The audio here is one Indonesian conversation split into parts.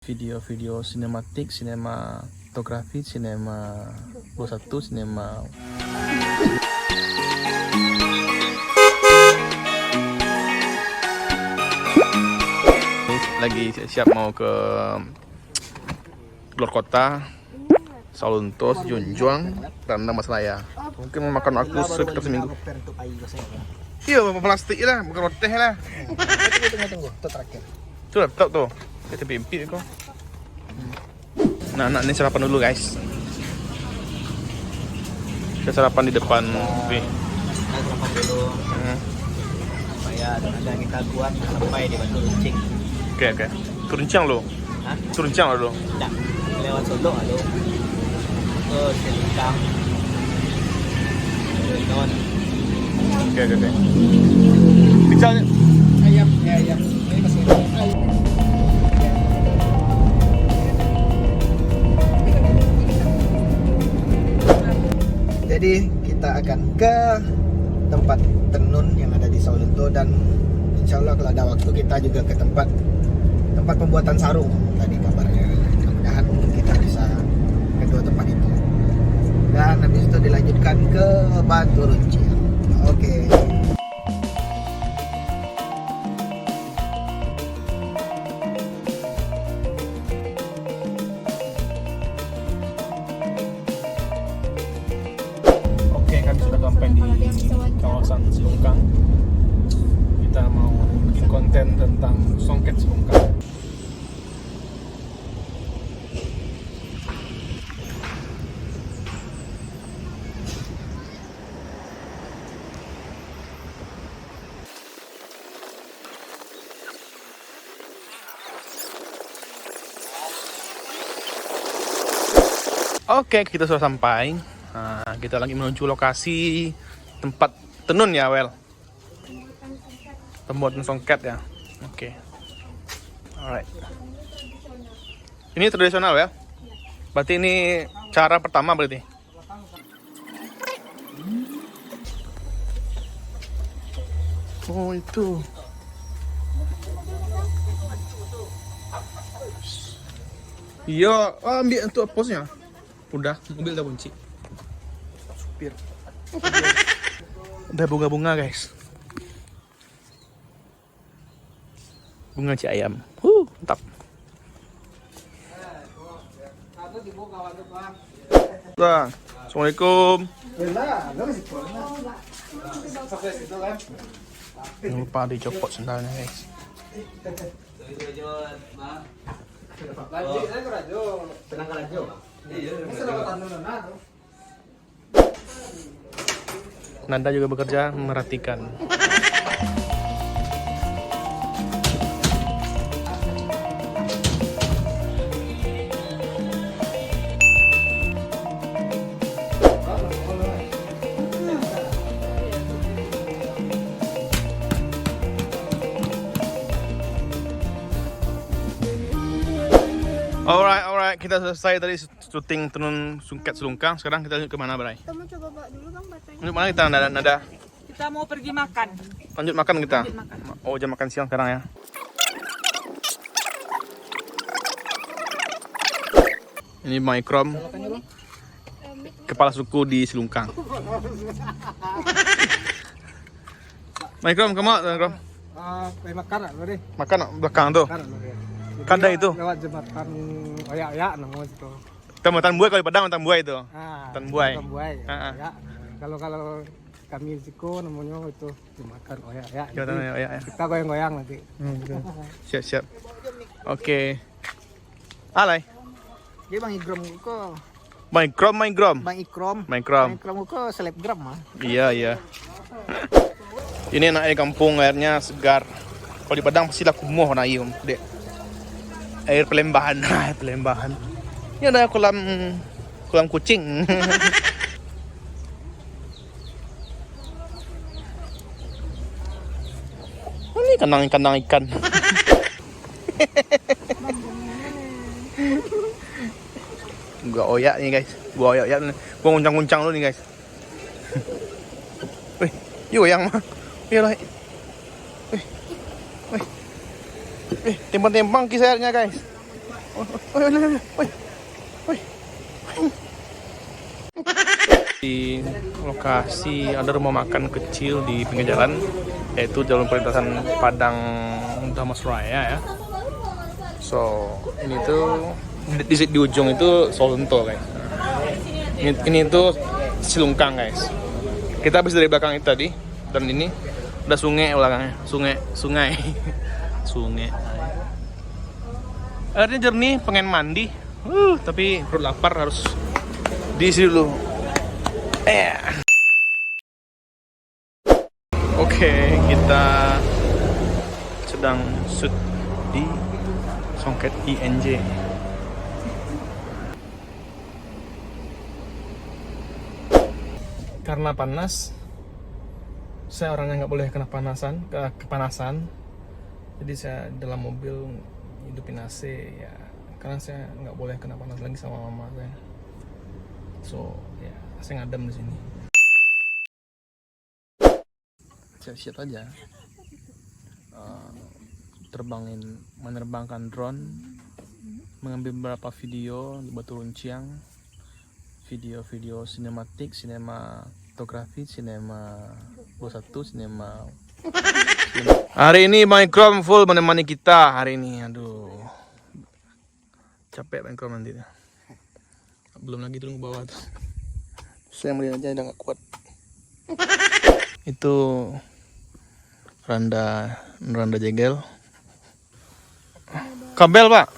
video-video sinematik, sinematografi, sinema 21, sinema lagi siap mau ke luar kota, Saluntos, Junjuang, dan Damaslaya. Mungkin makan aku sekitar seminggu. Iya, plastik lah, bukan roteh lah. Tunggu, itu terakhir. Itu laptop tuh, kita pimpi kok. Nah, anak ini sarapan dulu guys. Kita sarapan di depan. Kita sarapan dulu. Supaya tenaga kita kuat sampai di Batu Runcing. Oke. Turuncang lo. Hah? Turuncang lo. Tidak. Lewat Solo lalu ke Selincang. Non. Oke. Bicara Ayam. Ini masih Jadi kita akan ke tempat tenun yang ada di Saulunto, dan insya Allah kalau ada waktu kita juga ke tempat pembuatan sarung tadi kabarnya. Mudah-mudahan kita bisa ke dua tempat itu, dan habis itu dilanjutkan ke Batu Runcing. Oke. Oke, kami sudah sampai di kawasan Selungkang. Kita mau bikin konten tentang songket Selungkang. Oke, kita sudah sampai. Nah, kita lagi menuju lokasi tempat tenun ya, Wel. Pembuatan songket ya. Oke. Alright. Ini tradisional ya? Berarti ini cara pertama berarti? Oh, itu. Iya, ambil untuk posnya. Udah, mobil udah kunci. Supir. Udah bunga-bunga guys. Bunga ci ayam. Mantap. Nah, Assalamualaikum. Jangan lupa dicopot sendalnya guys. Nanda juga bekerja merhatikan. Alright, kita selesai tadi syuting tenun songket Selungkang. Sekarang kita lanjut ke mana, Bray? Kita mau coba bawa dulu bang batanya. Lanjut mana kita, Nada? Kita mau pergi makan. Lanjut makan kita. Lanjut makan. Oh, jam makan siang sekarang ya. Ini Bang Ikrom, kepala suku di Selungkang. Bang Ikrom, kamu Bang Ikrom? Makan lo deh. Makan belakang tuh. Kada itu. Lewat jembatan Oyak namanya itu. Kita makan buai kalau di Padang makan buai itu. Makan buai. Ya. Kalau kami Siko namanya itu dimakan Oyak. Ya. Kita goyang-goyang nanti. Siap. Oke. Alay. Dia Bang Ikrom kok. Bang Ikrom. Bang Ikrom kok selebgram mah. Iya. Ini naik kampung, airnya segar. Kalau di Padang pasti lah kumuh naik dek. Air pelembahan. Ini ada kolam kucing. Ini kandang ikan. Gua oyak nih guys. Gua nguncang-nguncang dulu nih guys. Wih, yuk yang mah. Iyalah. Wih. Timbang-timbang kisahnya guys. Di lokasi ada rumah makan kecil di pinggir jalan, yaitu jalur perlintasan Padang Damasraya ya. So ini tuh di ujung itu Solunto guys. Ini tuh Silungkang guys. Kita habis dari belakang itu tadi, dan ini udah sungai belakangnya, sungai. Airnya jernih, pengen mandi. Tapi perut lapar, harus diisi dulu. Oke, kita sedang shoot di Songket INJ. Karena panas, saya orangnya nggak boleh kena kepanasan. Jadi saya dalam mobil hidupin AC ya, karena saya nggak boleh kena panas lagi sama mama saya. So ya, saya ngadem di sini. Siap-siap aja. Menerbangkan drone, mengambil beberapa video di Batu Runcing, video-video sinematik, sinematografi, sinema 21, sinema. Hari ini Minecraft full menemani kita hari ini. Aduh, capek Minecraft nanti. Belum lagi turun ke bawah tuh. Saya melihat aja udah nggak kuat. Itu randa jegel. Kabel pak.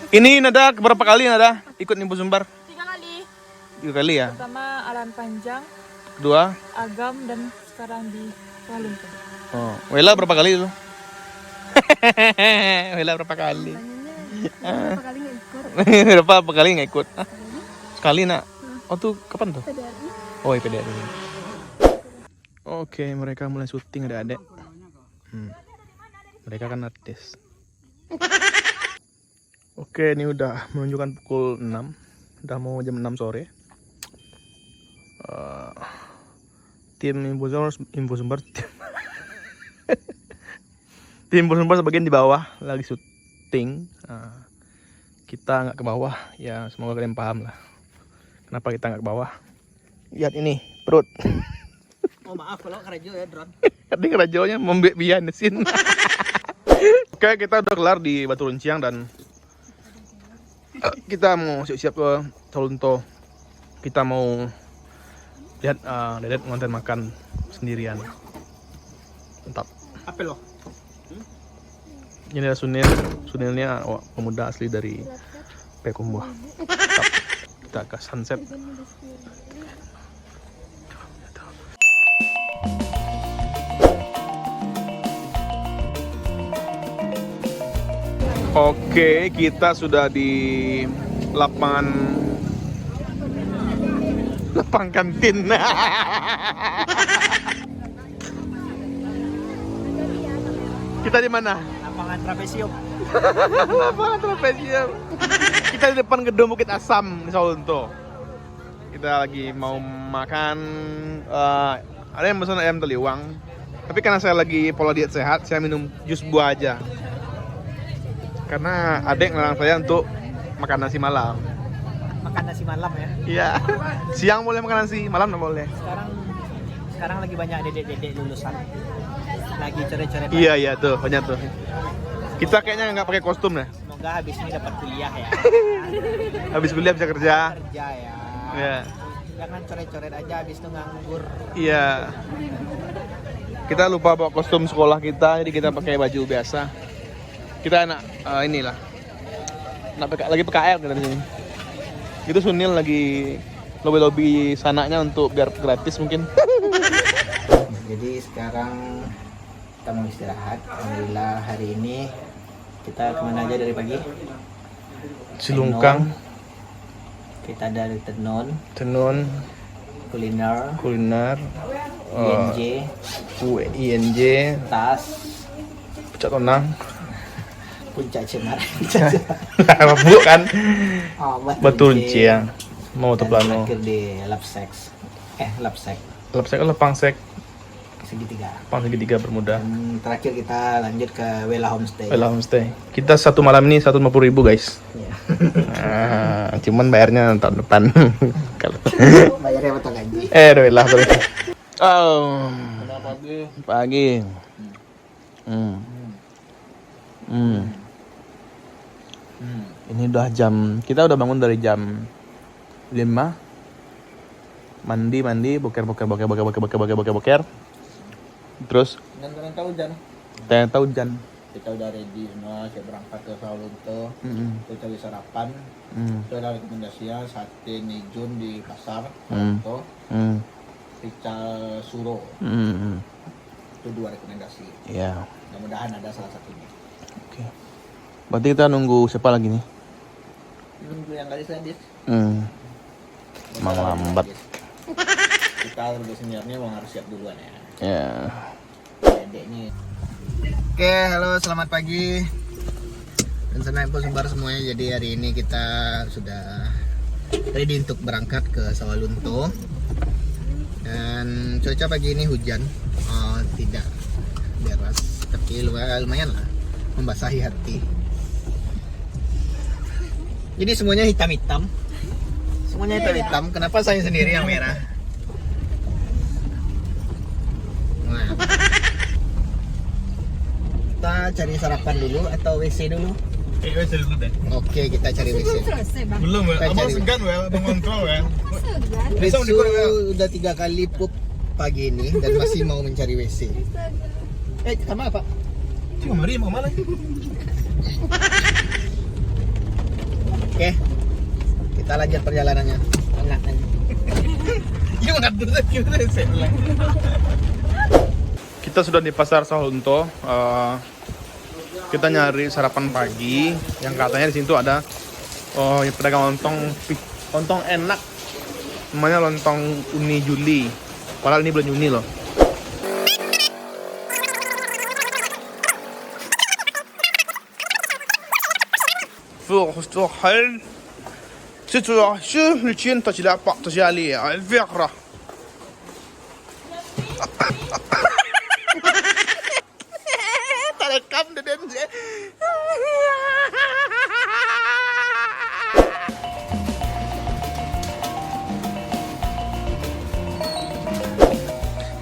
Ini Nada berapa kali Nada ikut Nimbus Sumbar? 3 kali. 3 kali ya? Pertama Alan Panjang, Kedua? Agam, dan sekarang di Kuala Lumpur. Oh, Wela berapa kali dulu? Wela berapa kali? Berapa kali nggak ikut? Berapa kali nggak ikut? Hah? Sekali nak? Oh tuh kapan tuh? PDRI. Oh iya PDRI. Oke, mereka mulai syuting adik-adik. Mereka kan artis. Oke, ini udah menunjukkan pukul 6. Udah mau jam 6 sore. Tim Info Sumber tim Info Sumber sebagian di bawah lagi syuting. Kita nggak ke bawah, ya semoga kalian paham lah kenapa kita nggak ke bawah. Lihat ini perut. Oh maaf kalau kerajo ya drone. Tadi kerajonya membianesin. Oke, kita udah kelar di Batu Runcing dan kita mau siap-siap ke Solunto. Kita mau lihat Dedet ngonten makan sendirian. Mantap. Apa loh? Ini ada Sunilnya pemuda asli dari Pekumbuh. Kita ke sunset. Oke, kita sudah di lapang kantin. Kita di mana? Lapangan trapesium. Lapangan trapesium. Kita di depan gedung Bukit Asam di Solunto. Kita lagi mau makan. Ada yang pesan ayam teliwang. Tapi karena saya lagi pola diet sehat, saya minum jus buah aja. Karena adek ngelarang saya untuk makan nasi malam. Makan nasi malam ya. Iya. Siang boleh makan nasi, malam nggak boleh. Sekarang lagi banyak dedek-dedek lulusan. Lagi coret-coret. Iya tuh, banyak tuh. Kita kayaknya nggak pakai kostum ya. Semoga habis ini dapat kuliah ya. Habis kuliah bisa kerja. Kerja ya. Iya. Jangan coret-coret aja habis itu nganggur. Iya. Kita lupa bawa kostum sekolah kita, jadi kita pakai baju biasa. Kita enak inilah. Lagi PKL kita di sini. Itu Sunil lagi lobby sananya untuk biar gratis mungkin. Jadi sekarang kita mau istirahat. Alhamdulillah hari ini kita kemana aja dari pagi? Silungkang. Kita dari Tenun, kuliner, INJ, tas, Puncak Tonang, Puncak Cemara. Bukan. Oh, Batu Runcing. Mau tuh plano. Terakhir di Lapsek. Lapsek Lapsek atau Pangsek? segitiga. Pang segitiga Bermuda. Dan terakhir kita lanjut ke Wela Homestay. Wela Homestay. Kita satu malam ini 150.000 guys. Iya. Cuman bayarnya tahun depan. Kalau Bayarnya potong gaji. Wela sorry. Oh, pagi. Ini udah kita udah bangun dari jam 5. Mandi, boker. Terus Dan hujan. ternyata hujan. Kita udah ready, siap berangkat ke Sawalunto. Kita cari sarapan. Itu ada rekomendasinya sate Nejun di pasar Sawalunto. Rical Suro. Itu 2 rekomendasi. Iya. Mudah-mudahan ada salah satunya. Oke. Berarti kita nunggu siapa lagi nih? Nunggu yang gadis-gadis. Emang lambat. Kita udah seniornya mau harus siap duluan ya. Ya. Dedeknya. Oke, halo, selamat pagi. Dan senang Sumbar semuanya. Jadi hari ini kita sudah ready untuk berangkat ke Sawalunto. Dan cuaca pagi ini hujan, tidak deras, tapi lumayan lah membasahi hati. Jadi semuanya hitam-hitam. Semuanya hitam-hitam. Kenapa saya sendiri yang merah? Nah. Kita cari sarapan dulu atau WC dulu? WC dulu deh. Oke, kita cari WC. Belum, Kita abang cari. segan abang kontrol Ritsu udah 3 kali pup pagi ini dan masih mau mencari WC. Sama apa? Cuma mari mau kemana? Oke, kita lanjut perjalanannya. Enggak. Kita sudah di pasar Sawalunto. Kita nyari sarapan pagi yang katanya di situ ada yang pedagang lontong enak. Namanya lontong Uni Juli. Padahal ini bulan Juni loh. Terekam dan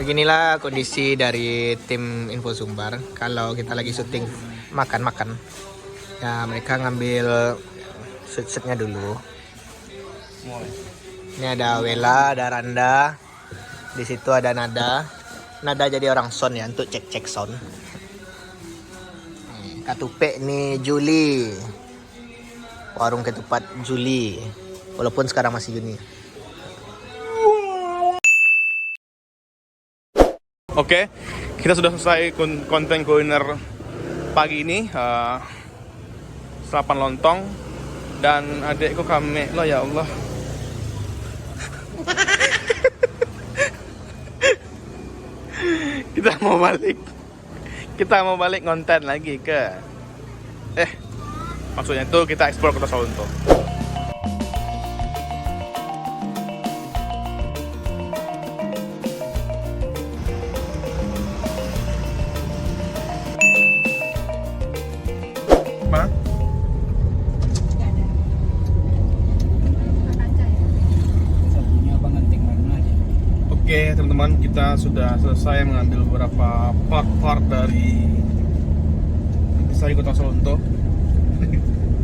Beginilah kondisi dari tim Info Sumbar kalau kita lagi syuting makan-makan. Ya, mereka ngambil shoot-shootnya dulu. Ini ada Wela, ada Randa. Di situ ada Nada. Nada jadi orang sound ya untuk cek-cek sound. Katupe nih Juli. Warung ketupat Juli. Walaupun sekarang masih Juni. Oke, kita sudah selesai konten kuliner pagi ini. Sarapan lontong dan adekku kami lo ya Allah. Kita mau balik konten lagi ke maksudnya itu kita eksplor kota Sawalunto. Mana? Oke teman-teman, kita sudah selesai mengambil beberapa part-part dari Intisari Kota Sawalunto.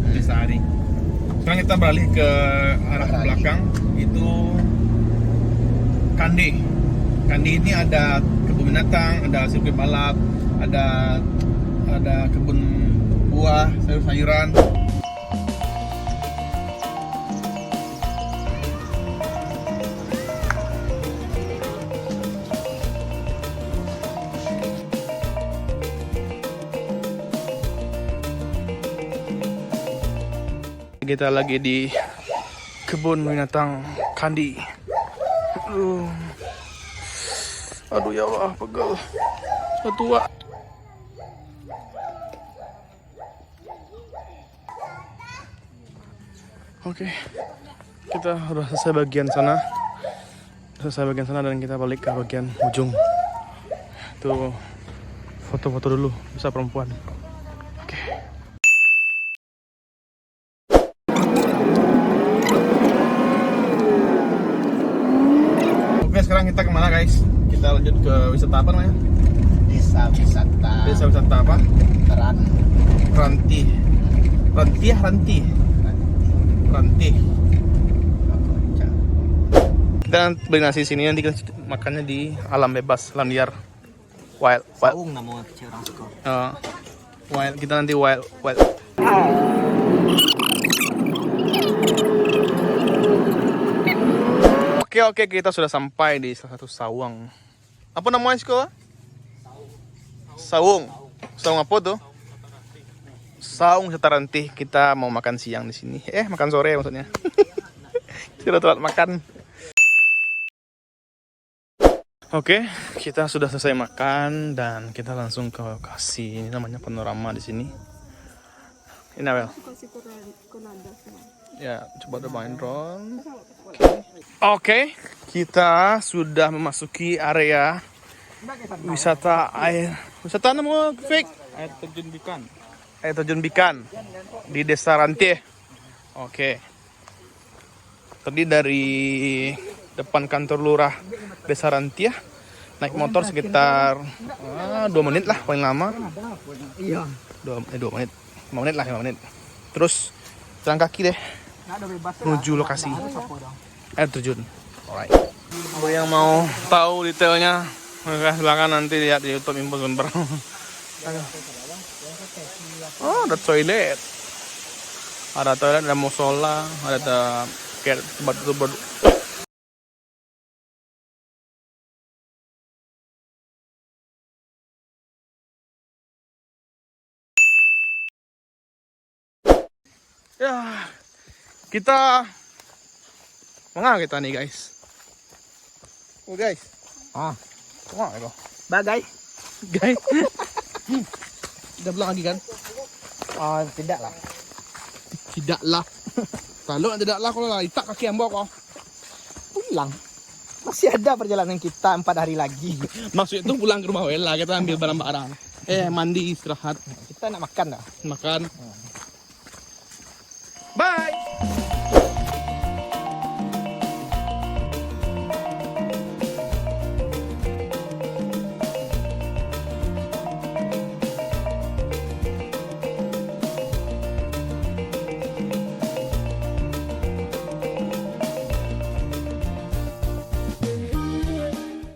Intisari. Sekarang kita beralih ke arah belakang, itu Kandi. Kandi ini ada kebun binatang, ada sirkuit balap, ada kebun buah, sayur-sayuran. Kita lagi di kebun binatang Kandi. Aduh ya Allah, pegel. Tua. Oke, kita udah selesai bagian sana. Dan kita balik ke bagian ujung. itu foto-foto dulu bisa perempuan. Oke. Oke, sekarang kita kemana guys? Kita lanjut ke wisata apa namanya? Desa wisata. Desa wisata apa? Ranti. Ranti. Kita beli nasi sini, nanti kita makannya di alam bebas, alam liar. Wild. Saung nama kecil orang suka. Wild, kita nanti wild. Oke, kita sudah sampai di salah satu sawang. Apa namanya sekolah? Saung apa tuh? Saung Setaranti. Kita mau makan siang di sini. Makan sore maksudnya. Sudah telat makan. Oke, kita sudah selesai makan dan kita langsung ke lokasi. Ini namanya panorama di sini. Ini Abel. Kasih konada semua. Ya, coba terbangin drone. Oke, kita sudah memasuki area wisata air. Wisata nama fake? Air terjun Bikan. Air terjun Bikan di Desa Ranti. Oke. Tadi dari depan kantor lurah Desa Ranti ya. Naik motor sekitar 2 menit lah paling lama. Iya. 2 menit. 5 menit lah, 5 menit. Terus jalan kaki deh menuju lokasi air terjun. Alright. Kalau yang mau tahu detailnya, silakan nanti lihat di YouTube Info Sumber. Oh, ada toilet. Ada musola, ada kayak tempat. Ya, kita mana kita nih guys? Oh guys, mana itu? Bagai. Guys, udah bilang lagi kan? Tidak lah. Tidaklah. Kalau tidaklah kalau lah itak kaki yang bawa kok. Pulang. Masih ada perjalanan kita 4 hari lagi. Maksudnya itu pulang ke rumah Wela, kita ambil barang-barang. Mandi istirahat, Kita nak makan dah. makan.